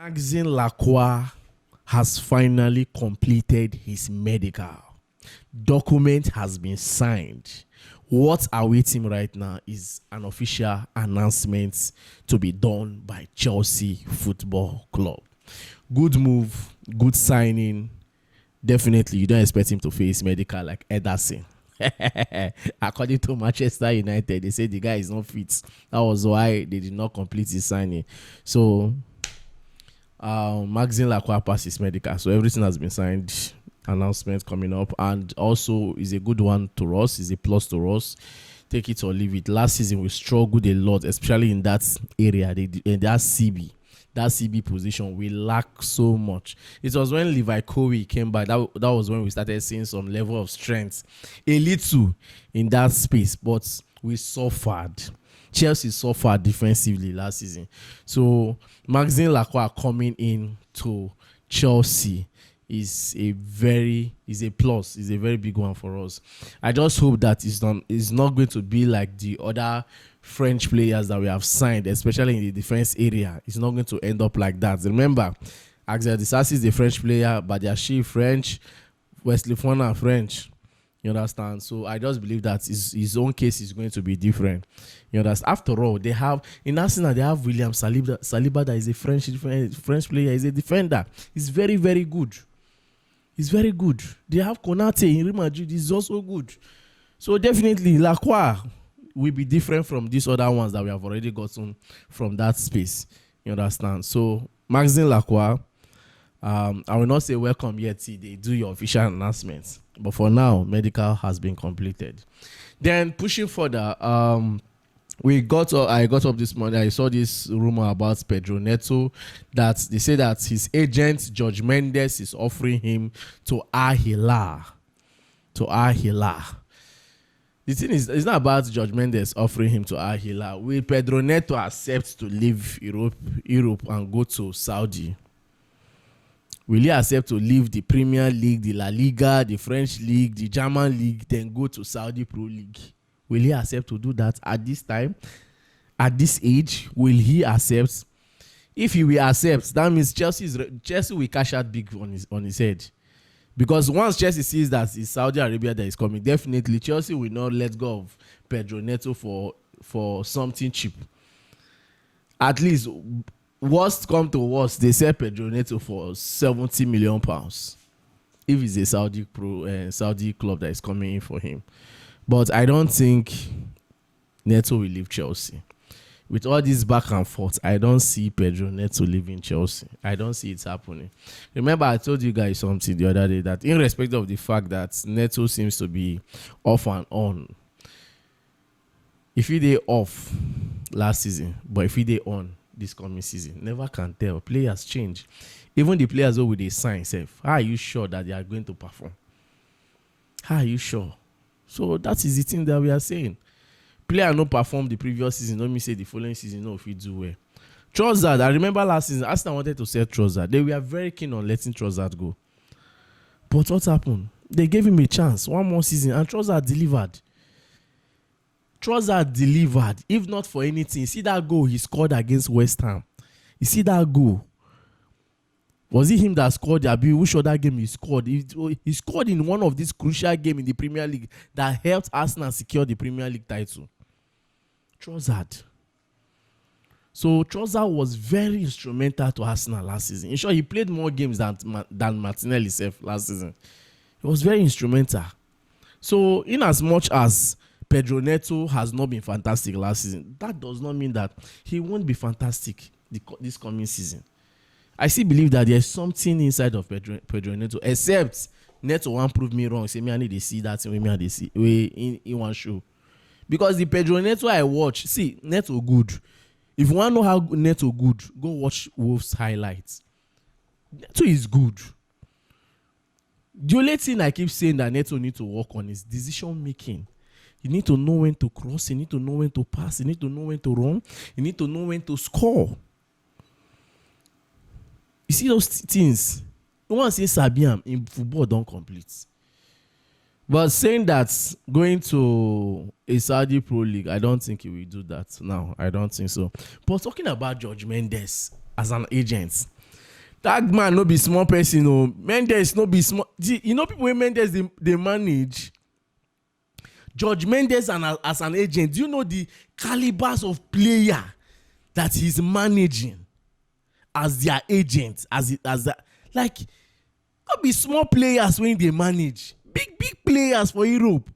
Maxin Laqua has finally completed his medical. Document has been signed. What awaits him right now is an official announcement to be done by Chelsea Football Club. Good move, good signing. Definitely, you don't expect him to face medical like Ederson. According to Manchester United, they say the guy is not fit. That was why they did not complete his signing. So, Maxin Laqua passed his medical. So, everything has been signed. Announcement coming up, and also is a good one to us, is a plus to us. Take it or leave it. Last season we struggled a lot, especially in that area, in that CB position. We lack so much. It was when Levi Cowie came back that was when we started seeing some level of strength, a little in that space, but we suffered. Chelsea suffered defensively last season. So Maxin Laqua coming in to Chelsea is a plus, is a very big one for us. I just hope that it's not going to be like the other French players that we have signed, especially in the defense area. It's not going to end up like that. Remember, Axel Disasi is a French player, Badiashile French, Wesley Fofana French. You understand? So I just believe that his own case is going to be different. You understand? After all, they have in Arsenal they have William Saliba that is a French player, is a defender. He's very, very good. He's very good. They have Konate in Real Madrid. He's also good. So definitely, Laqua will be different from these other ones that we have already gotten from that space. You understand? So, Maxin Laqua, I will not say welcome yet till they do your official announcements. But for now, medical has been completed. Then, pushing further, I got up this morning. I saw this rumor about Pedro Neto that they say that his agent George Mendes is offering him to Al Hilal. The thing is, it's not about George Mendes offering him to Al Hilal. Will Pedro Neto accept to leave Europe and go to Saudi? Will he accept to leave the Premier League, the La Liga, the French League, the German League, then go to Saudi Pro League? Will he accept to do that at this time? At this age, will he accept? If he will accept, that means Chelsea will cash out big on his head. Because once Chelsea sees that it's Saudi Arabia that is coming, definitely Chelsea will not let go of Pedro Neto for something cheap. At least, worst come to worst, they sell Pedro Neto for £70 million. If it's a Saudi club that is coming in for him. But I don't think Neto will leave Chelsea. With all this back and forth, I don't see Pedro Neto leaving Chelsea. I don't see it happening. Remember, I told you guys something the other day that irrespective of the fact that Neto seems to be off and on, if he did off last season, but if he did on this coming season, never can tell. Players change. Even the players who they sign, how are you sure that they are going to perform? How are you sure? So that is the thing that we are saying. Player no perform the previous season. Let me say the following season, no, if he do well. Trossard, I remember last season, Arsenal wanted to sell Trossard. They were very keen on letting Trossard go. But what happened? They gave him a chance, one more season, and Trossard delivered. If not for anything, you see that goal he scored against West Ham. You see that goal. Was it him that scored? Which other game he scored? He scored in one of these crucial games in the Premier League that helped Arsenal secure the Premier League title. Trossard. So Trossard was very instrumental to Arsenal last season. In short, he played more games than Martinelli himself last season. He was very instrumental. So in as much as Pedro Neto has not been fantastic last season, that does not mean that he won't be fantastic this coming season. I still believe that there's something inside of Pedro Neto, except Neto won't prove me wrong. Say me I need to see that in me I see in one show. Because the Pedro Neto I watch, see, Neto good. If you want to know how Neto good, go watch Wolves highlights. Neto is good. The only thing I keep saying that Neto need to work on is decision making. You need to know when to cross, you need to know when to pass, you need to know when to run, you need to know when to score. You see those things. You want to say Sabiam in football don't complete. But saying that going to a Saudi Pro League, I don't think he will do that now. I don't think so. But talking about George Mendes as an agent, That man no be small person. No, Mendes no be small. You know people when Mendes they manage. George Mendes as an agent, do you know the calibers of player that he's managing as their agent, as that, like, not be small players when they manage. Big players for Europe.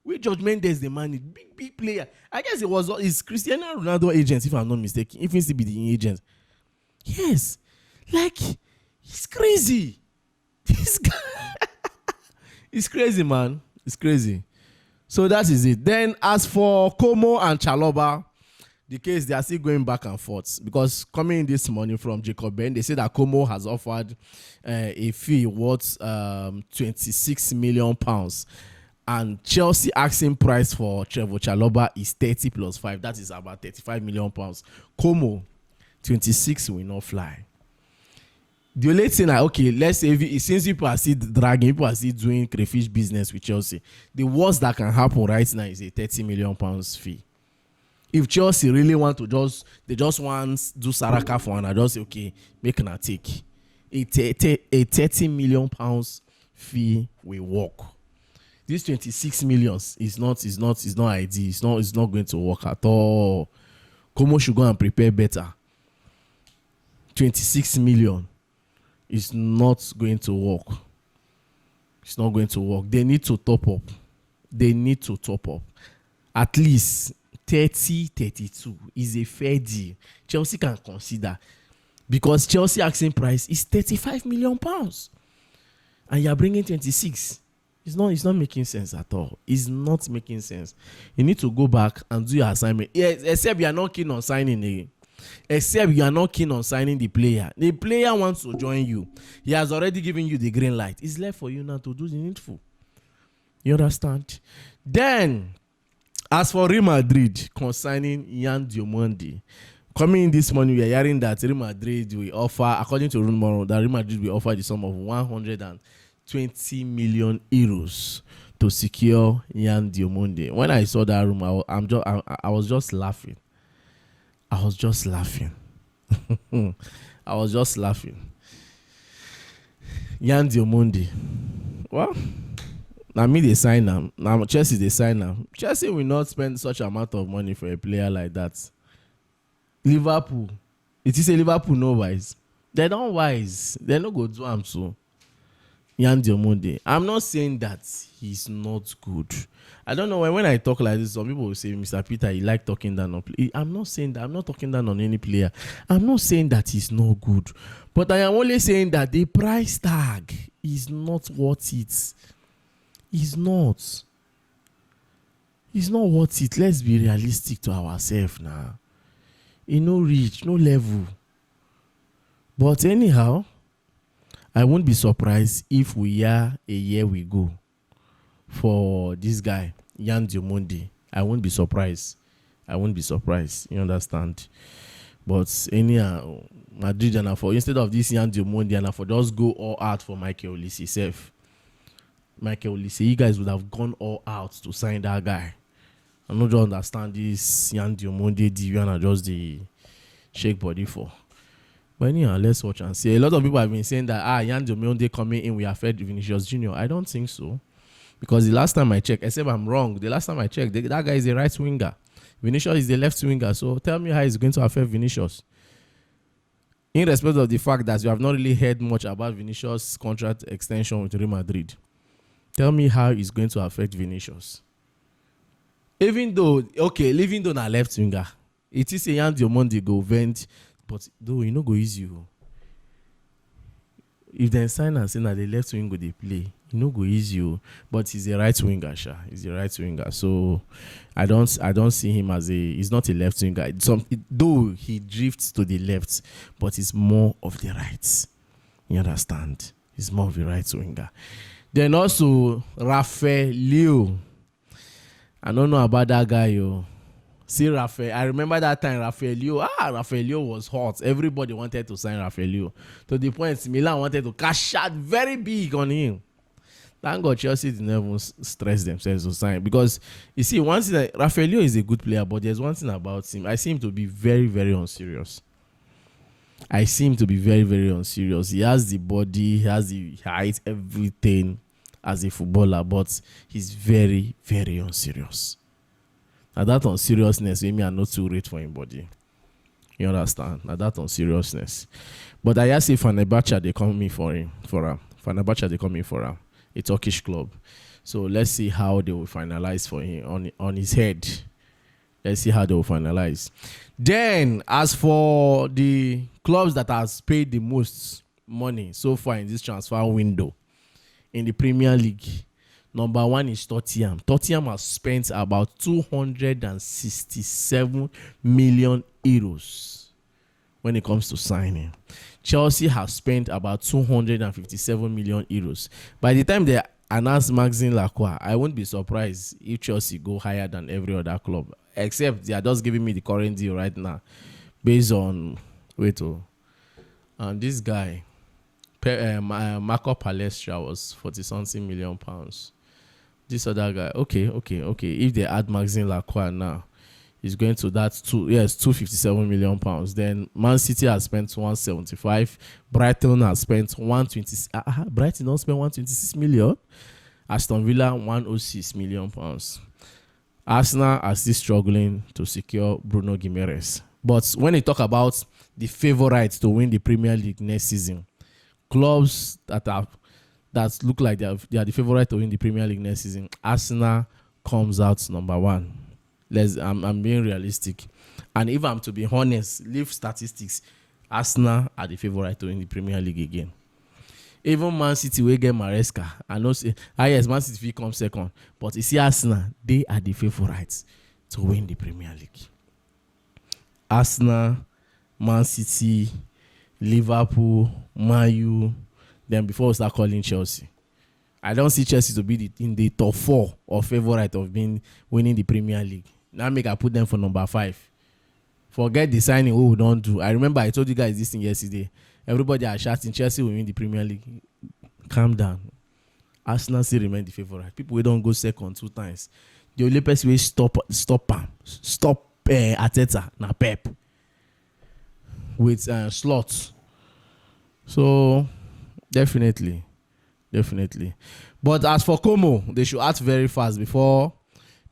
With George Mendes they manage. Big player. I guess it's Cristiano Ronaldo agent, if I'm not mistaken. If he's to be the agent. Yes. Like, he's crazy. It's crazy, man. It's crazy. So that is it. Then as for Como and Chalobah, the case, they are still going back and forth, because coming in this morning from Jacob Ben, they say that Como has offered a fee worth 26 million pounds, and Chelsea asking price for Trevoh Chalobah is 30 plus 5. That is about 35 million pounds. Como 26 will not fly. The only thing, okay, let's say since people are still dragging, people are still doing crayfish business with Chelsea, the worst that can happen right now is a 30 million pounds fee. If Chelsea really want to they just want do Saraka for one, I just say, okay, make an take. A 30 million pounds fee will work. This 26 millions is not ideal. It's not going to work at all. Como should go and prepare better. 26 million is not going to work. It's not going to work. They need to top up. At least 30, 32 is a fair deal. Chelsea can consider, because Chelsea asking price is 35 million pounds, and you're bringing 26. It's not making sense at all. It's not making sense. You need to go back and do your assignment. Yes, except you are not keen on signing again. Except you are not keen on signing the player. The player wants to join you. He has already given you the green light. It's left for you now to do the needful. You understand? Then, as for Real Madrid concerning Diomande, coming in this morning, we are hearing that Real Madrid will offer, according to rumor, that Real Madrid will offer the sum of 120 million euros to secure Diomande. When I saw that rumor, I was just laughing. I was just laughing. Diomande. Well, now me they sign them. Now Chelsea they sign them. Chelsea will not spend such amount of money for a player like that. Liverpool. It is a Liverpool no wise. They don't wise. They no go do am so. Diomande. I'm not saying that he's not good. I don't know when I talk like this, some people will say, Mr. Peter, you like talking down on play. I'm not saying that. I'm not talking down on any player. I'm not saying that he's not good. But I am only saying that the price tag is not worth it. It's not. It's not worth it. Let's be realistic to ourselves now. No reach, no level. But anyhow, I won't be surprised if we are a year we go for this guy, Diomande. I won't be surprised. You understand? But anyhow, Madrid and for instead of this Diomande and for just go all out for Michael Olise self. Michael Olise, you guys would have gone all out to sign that guy. I don't just understand this Diomande deal and just the shake body for. But anyhow, let's watch and see. A lot of people have been saying that Diomande coming in will affect Vinicius Jr. I don't think so. Because the last time I checked, except I'm wrong, the last time I checked, that guy is the right winger. Vinicius is the left winger. So tell me how it's going to affect Vinicius. In respect of the fact that you have not really heard much about Vinicius' contract extension with Real Madrid. Tell me how it's going to affect Vinicius. Even though na left winger, it is a Diomande go vent, but though you know go easy. If they sign and say that the left wing go they play, go easy, but he's a right winger, sha. He's a right winger. So I don't see him as he's not a left winger. Though he drifts to the left, but he's more of the right. You understand? He's more of the right winger. Then also Rafael Leao. I don't know about that guy, yo. See Rafael. I remember that time Rafael Leao was hot. Everybody wanted to sign Rafael Leao. To the point Milan wanted to cash out very big on him. Thank God Chelsea didn't even stress themselves to sign. Because you see, one thing that Rafael Leao is a good player, but there's one thing about him. I see him to be very, very unserious. I see him to be very, very unserious. He has the body, he has the height, everything as a footballer, but he's very, very unserious. And that unseriousness, me are not too rate for him body. You understand? And that unseriousness. But I just say Fenerbahce, they come in for him. Fenerbahce, they come in for him. A Turkish club. So let's see how they will finalize for him on his head. Let's see how they will finalize. Then, as for the clubs that has paid the most money so far in this transfer window in the Premier League, number one is Tottenham. Tottenham has spent about 267 million euros when it comes to signing. Chelsea has spent about 257 million euros. By the time they announce Maxin Laqua, I won't be surprised if Chelsea go higher than every other club. Except they are just giving me the current deal right now based on and this guy Marco Palestra was 40-something million pounds. This other guy, okay. If they add Maxin Laqua now, he's going to that 257 million pounds. Then Man City has spent 175. Brighton has spent 120. Brighton don't spend 126 million. Aston Villa 106 million pounds. Arsenal are still struggling to secure Bruno Guimaraes. But when they talk about the favorites to win the Premier League next season, clubs that look like they are the favorite to win the Premier League next season, Arsenal comes out number one. I'm being realistic. And if I'm to be honest, leave statistics, Arsenal are the favorite to win the Premier League again. Even Man City will get Maresca. I know say, yes, Man City will come second. But you see Arsenal, they are the favorites to win the Premier League. Arsenal, Man City, Liverpool, Man U. Then before we start calling Chelsea. I don't see Chelsea to be in the top 4 or favorite of winning the Premier League. Now I put them for number 5. Forget the signing we don't do. I remember I told you guys this thing yesterday. Everybody are shouting Chelsea will win the Premier League. Calm down. Arsenal still remain the favorite. People we don't go second 2 times. The only person will stop Arteta na Pep with slots. So definitely. But as for Como, they should act very fast before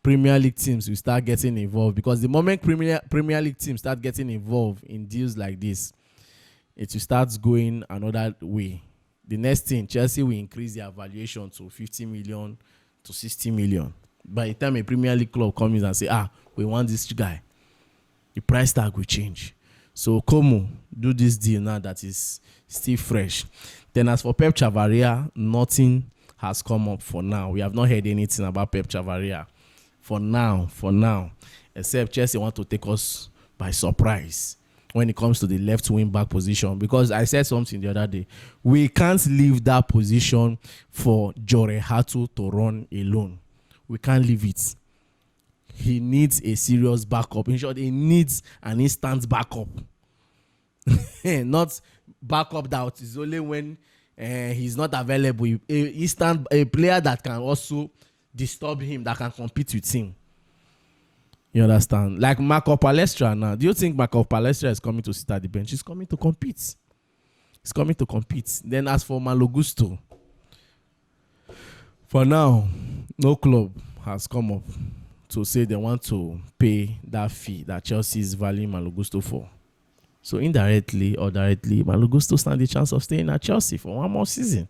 Premier League teams will start getting involved. Because the moment Premier League teams start getting involved in deals like this, it will start going another way. The next thing, Chelsea will increase their valuation to 50 million to 60 million. By the time a Premier League club comes in and say, we want this guy, the price tag will change. So Como, do this deal now that is still fresh. Then as for Pep Chavaria, nothing has come up for now. We have not heard anything about Pep Chavaria for now, except Chelsea want to take us by surprise when it comes to the left wing back position. Because I said something the other day, we can't leave that position for Jorge Hatu to run alone. We can't leave it. He needs a serious backup. In short, he needs an instant backup. Not backup that is only when he's not available. A player that can also disturb him, that can compete with him. You understand? Like Marco Palestra now. Do you think Marco Palestra is coming to sit at the bench? He's coming to compete. Then as for Malo Gusto, for now, no club has come up to say they want to pay that fee that Chelsea is valuing Malo Gusto for. So indirectly or directly, Malo Gusto stands a chance of staying at Chelsea for one more season.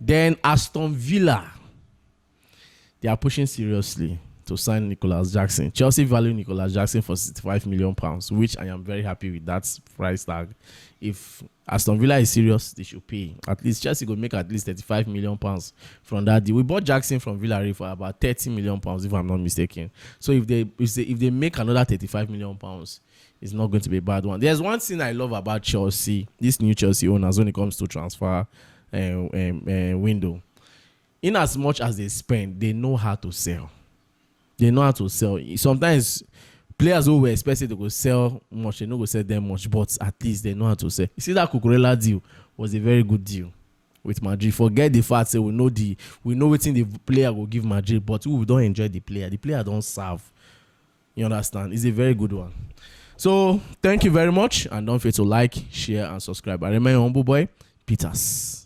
Then Aston Villa, they are pushing seriously to sign Nicholas Jackson. Chelsea value Nicholas Jackson for £65 million, which I am very happy with that price tag. If Aston Villa is serious, they should pay. At least Chelsea could make at least £35 million from that deal. We bought Jackson from Villarreal for about £30 million, if I'm not mistaken. So if they make another £35 million, it's not going to be a bad one. There's one thing I love about Chelsea, this new Chelsea owners, when it comes to transfer window. In as much as they spend, they know how to sell. Sometimes players who were expected to go sell much, they don't go sell them much, but at least they know how to sell. You see, that Cucurella deal was a very good deal with Madrid. Forget the fact that we know what the player will give Madrid, but we don't enjoy the player. The player don't serve. You understand? It's a very good one. So thank you very much, and don't forget to like, share, and subscribe. I remain your humble boy, Peters.